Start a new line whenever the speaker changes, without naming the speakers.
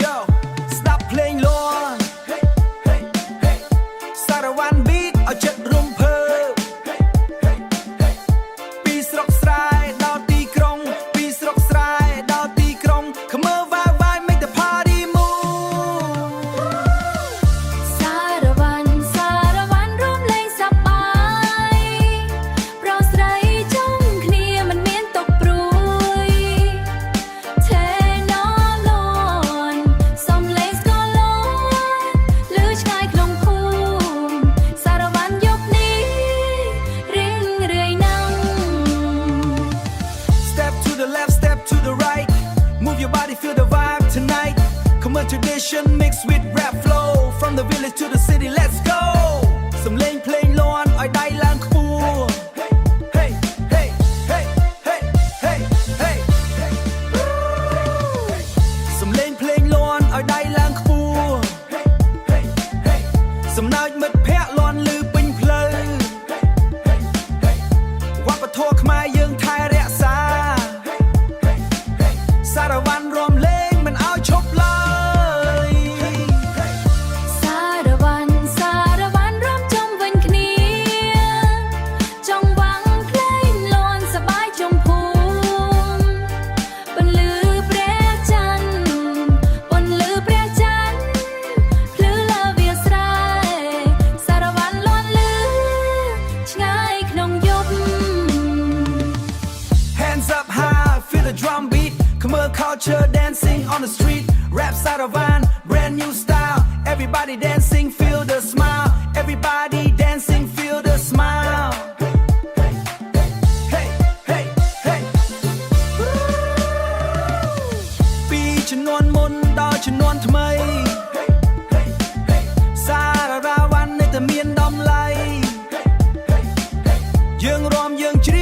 Yo stop playing Lord สารวันบีทเอาចិត្តរំភើបពីស្រុកស្រែដល់ទីក្រុងពីស្រុកស្រែដល់ទីក្រុង Come on vibe make the party move
សារវ៉ាន់រួមលេងសប្បាយប្រុសស្រីជុំគ្នាមិនមានទុកព្រួយថេណូលនសំលេងស្គរលនឮឆ្ងាយក្នុងភូមិសារវ៉ាន់យប់នេះរៀងរាយណាំ
Step to the left step to the right Move your body feel the vibe tonight Come on tradition mixed with rap flow From the village to the city let's go សំឡេងភ្លេងលាន់ឲ្យដៃឡើងខ្ពស់ Hey hey hey hey hey hey សំឡេងភ្លេងលាន់ឲ្យដៃឡើងខ្ពស់ សំណើចមិត្តភ័ក្តិលាន់ឮពេញផ្លូវ វប្បធម៌ខ្មែរយើងថែរក្សាសារវ៉ាន់រួមលេងមិនឲ្យឈប់ឡើយ
សារវ៉ាន់រួមជុំវិញគ្នាចង់វាំងភ្លេងលន់សប្បាយជុំភូមិពន្លឺព្រះច័ន្ទភ្លឺលើវាលស្រែសារវ៉ាន់លាន់ឮឆ្ងាយក្នុងយប់
Hands up high feel the drum beat Khmer culture dancing on the street Rap Saravan brand new style Everybody dancing feel the smile Everybody dancing feel the smile Hey hey hey ពីជំនាន់មុនដល់ជំនាន់ថ្មីសារវ៉ាន់នៅតែមានតម្លៃយើងរាំយើងច្រៀង